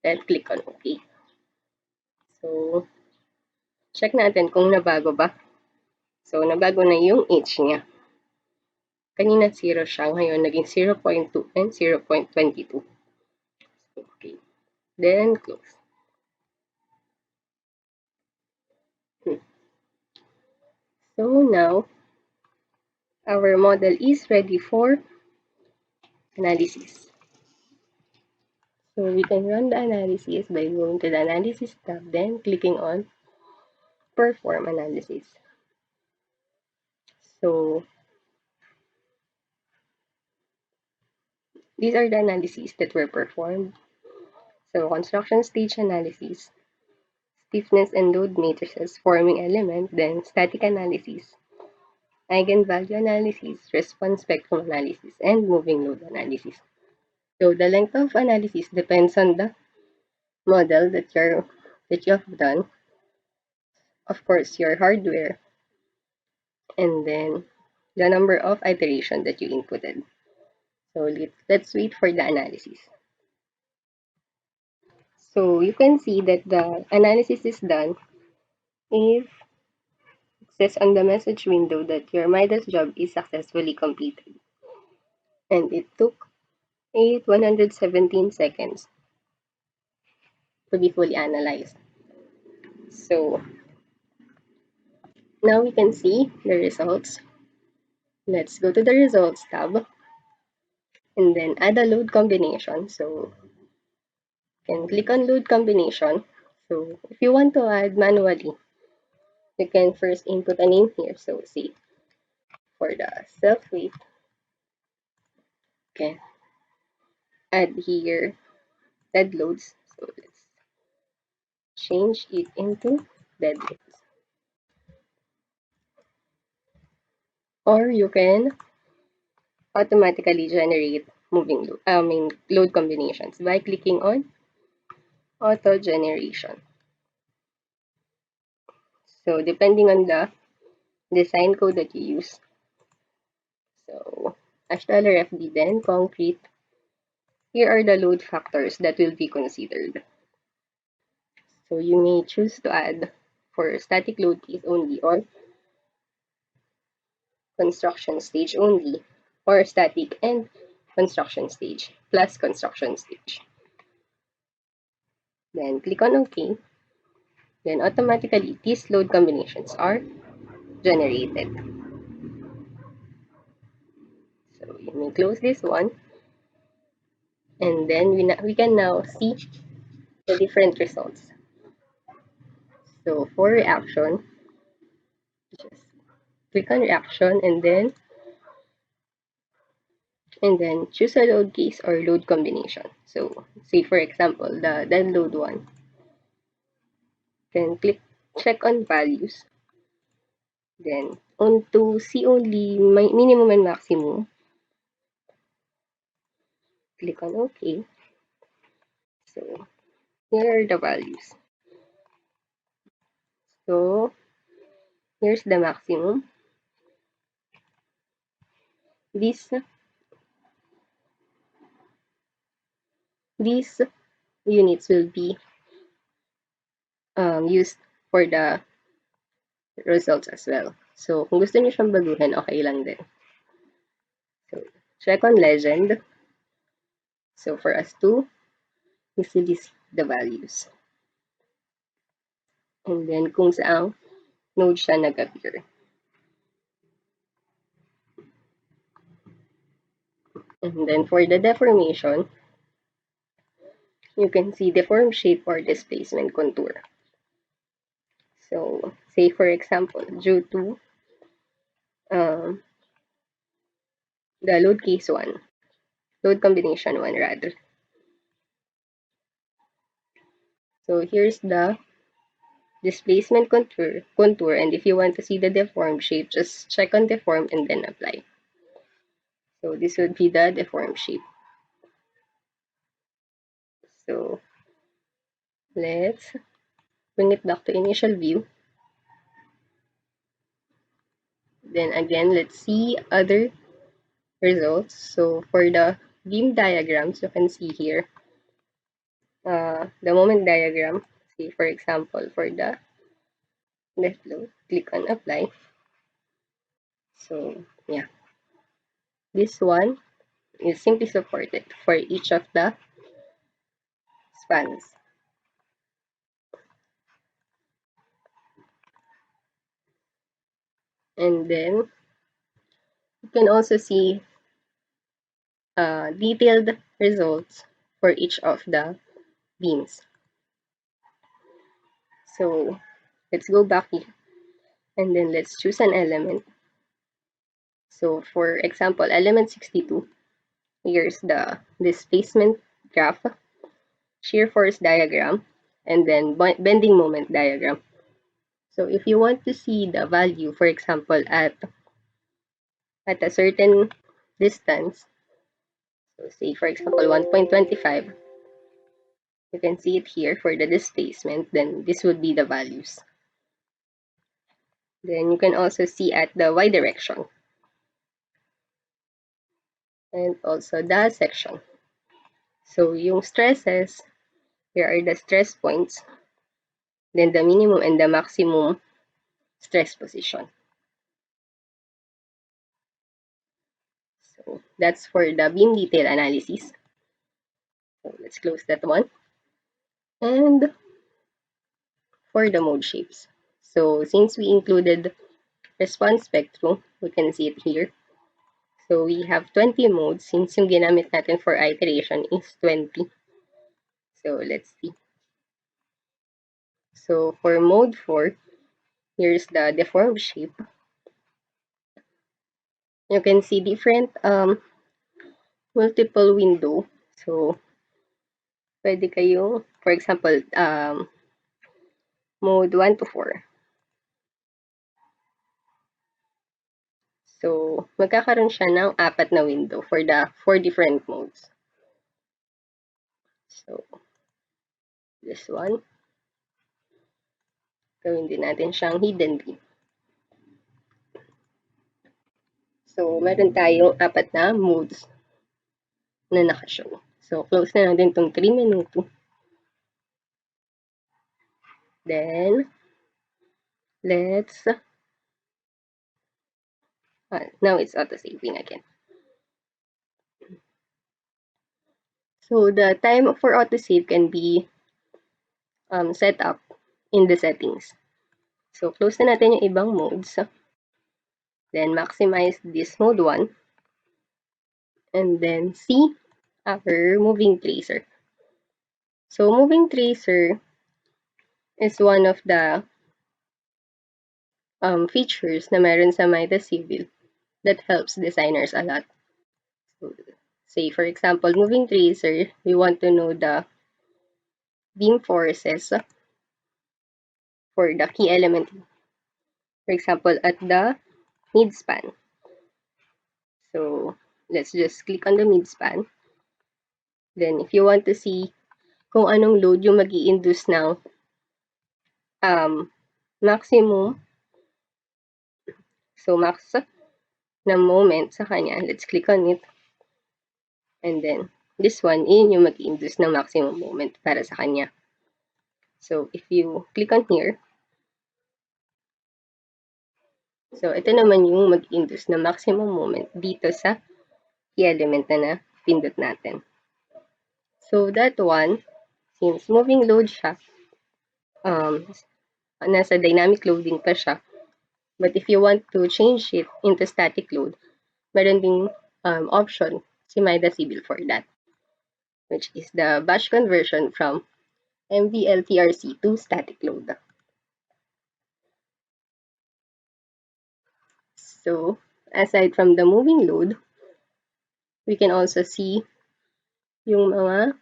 A: Then, click on OK. So, check natin kung nabago ba. So, nabago na yung age niya. Kanina 0 siya, ngayon naging 0.2 and 0.22. Okay. Then, close. So, now, our model is ready for analysis. So, we can run the analysis by going to the Analysis tab, then clicking on Perform Analysis. So, these are the analyses that were performed. So, construction stage analysis, stiffness and load matrices forming element, then static analysis, eigenvalue analysis, response spectrum analysis, and moving load analysis. So, the length of analysis depends on the model that you have done. Of course, your hardware, and then the number of iterations that you inputted. So, let's wait for the analysis. So, you can see that the analysis is done if it says on the message window that your MIDAS job is successfully completed. And it took 117 seconds to be fully analyzed. So, now we can see the results. Let's go to the results tab and then add a load combination. So, you can click on load combination. So, if you want to add manually, you can first input a name here. So, see, for the self-weight, you can add here dead loads. So, let's change it into dead loads. Or you can automatically generate load combinations by clicking on auto generation. So depending on the design code that you use. So $FD then concrete. Here are the load factors that will be considered. So you may choose to add for static load case only or construction stage only or static and construction stage plus construction stage. Then click on OK. Then automatically these load combinations are generated. So you may close this one. And then we can now see the different results. So for reaction, just click on reaction and then choose a load case or load combination. So say for example, the dead load one. Then check on values. Then on to see only minimum and maximum. Click on OK. So here are the values. So Here's the maximum. These units will be used for the results as well. So, kung gusto niyo siyang baguhin, okay lang din. So, check on legend. So, for us to easily see the values. And then, kung saang node siya nag-appear. And then, for the deformation, you can see deform shape or displacement contour. So, say for example, due to the load case 1, load combination 1 rather. So, here's the displacement contour, and if you want to see the deformed shape, just check on deform and then apply. So, this would be the deformed shape. So, let's bring it back to initial view. Then again, let's see other results. So, for the beam diagrams, you can see here the moment diagram. Say, for example, for the left load, click on apply. So, yeah, this one is simply supported for each of the spans. And then you can also see detailed results for each of the beams. So let's go back here and then let's choose an element. So for example, element 62, here's the displacement graph, shear force diagram, and then bending moment diagram. So if you want to see the value, for example, at a certain distance, so say for example 1.25, you can see it here for the displacement, then this would be the values. Then you can also see at the y direction and also the section. So yung stresses, here are the stress points, then the minimum and the maximum stress position. So that's for the beam detail analysis. So let's close that one. And for the mode shapes. So since we included response spectrum, we can see it here. So we have 20 modes since yung ginamit natin for iteration is 20. So let's see. So for mode 4, here's the deformed shape. You can see different multiple window. So pwede kayo, for example, mode 1 to 4. So, magkakaroon siya ng 4 na window for the 4 different modes. So, this one. Gawin din natin siyang hidden beam. So, meron tayong 4 na modes na nakashow. So, close na natin itong 3 minuto. Then, let's now it's auto-saving again. So, the time for auto-save can be set up in the settings. So, close na natin yung ibang modes. Then, maximize this mode 1. And then, see our moving tracer. So, moving tracer is one of the features na meron sa MIDAS Civil that helps designers a lot. So, say, for example, moving tracer, we want to know the beam forces for the key element. For example, at the midspan. So, let's just click on the midspan. Then, if you want to see kung anong load yung mag-i-induce ng maximum So, max na moment sa kanya. Let's click on it. And then, this one, yun yung mag-induce ng maximum moment para sa kanya. So, if you click on here, so, ito naman yung mag-induce na maximum moment dito sa key element na pindot natin. So, that one, since moving load siya, nasa dynamic loading pa siya, but if you want to change it into static load, meron ding option si MIDAS for that, which is the batch conversion from MVLTRC to static load. So, aside from the moving load, we can also see yung mga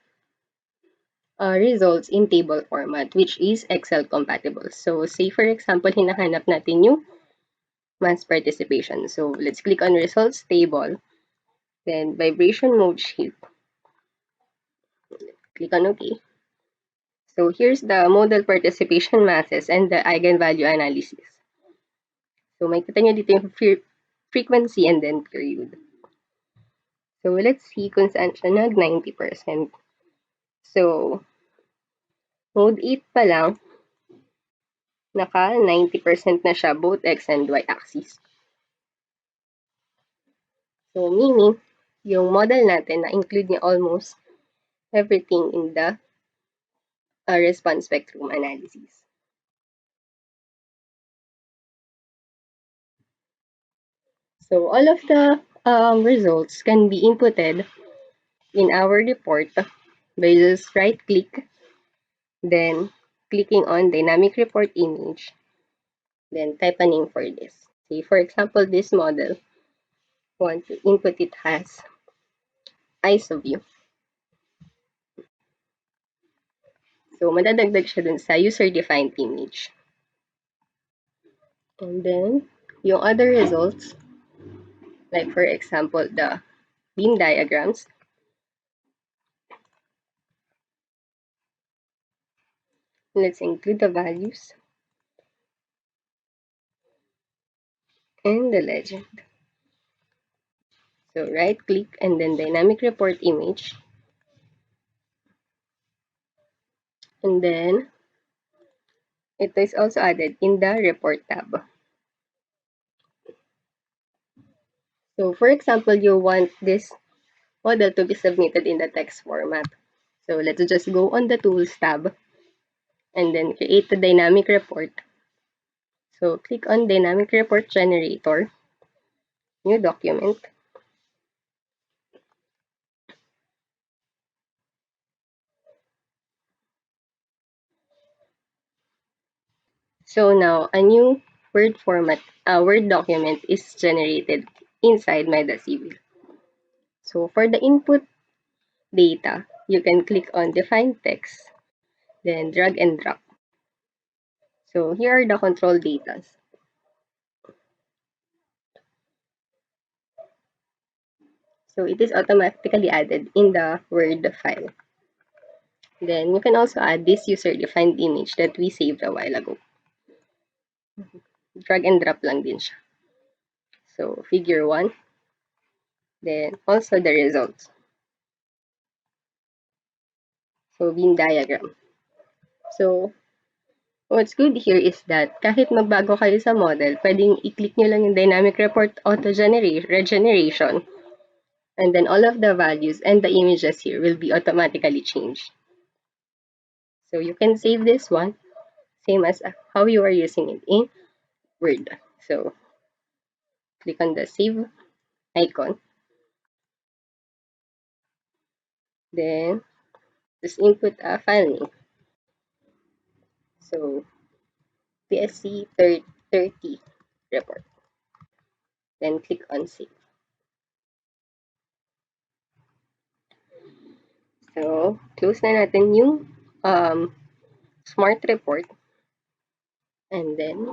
A: results in table format, which is Excel compatible. So, say for example, hinahanap natin yung mass participation. So, let's click on results table, then vibration mode shape. Click on OK. So, here's the modal participation masses and the eigenvalue analysis. So, makikita nyo dito yung frequency and then period. So, let's see kung saan siya nag 90%. So, mode 8 pa lang, naka 90% na siya both x and y axis. So, meaning, yung model natin na-include niya almost everything in the response spectrum analysis. So, all of the results can be inputted in our report by just right-click, then clicking on Dynamic Report Image, then type a name for this. Say, for example, this model, want to input it as ISOView. So, madadagdag siya dun sa user-defined image. And then, yung other results, like for example, the beam diagrams, let's include the values and the legend. So, right-click and then Dynamic Report Image. And then, it is also added in the Report tab. So, for example, you want this model to be submitted in the text format. So, let's just go on the Tools tab and then create the dynamic report. So, click on Dynamic Report Generator, New Document. So, now a new Word document is generated inside MIDAS. So, for the input data, you can click on Define Text, then drag and drop. So, here are the control data. So, it is automatically added in the Word file. Then, you can also add this user-defined image that we saved a while ago. Drag and drop lang din siya. So, figure 1. Then, also the results. So, beam diagram. So, what's good here is that kahit magbago kayo sa model, pwedeng i-click nyo lang yung dynamic report regeneration. And then all of the values and the images here will be automatically changed. So you can save this one, same as how you are using it in Word. So click on the save icon. Then just input a file name. So PSC 30 report. Then click on save. So close na natin yung smart report. And then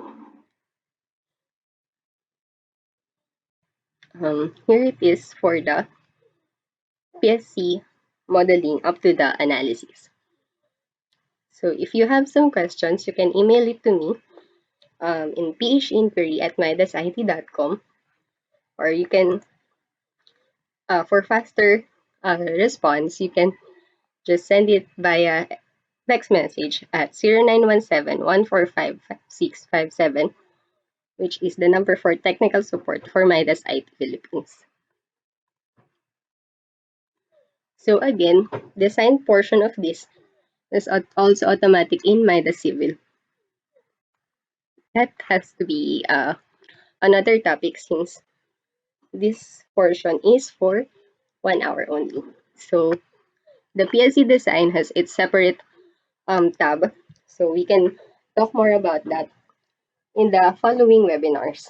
A: here it is for the PSC modeling up to the analysis. So if you have some questions, you can email it to me. in phinquiry@midasit.com, or you can, for faster response, you can just send it via text message at 0917-145-657, which is the number for technical support for MIDAS IT Philippines. So again, the sign portion of this is also automatic in MIDAS Civil. That has to be another topic, since this portion is for 1 hour only. So the PSC design has its separate tab, so we can talk more about that in the following webinars.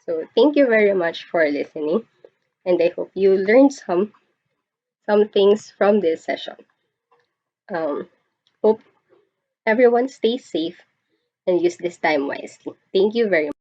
A: So thank you very much for listening, and I hope you learned some things from this session. Hope everyone stays safe and use this time wisely. Thank you very much.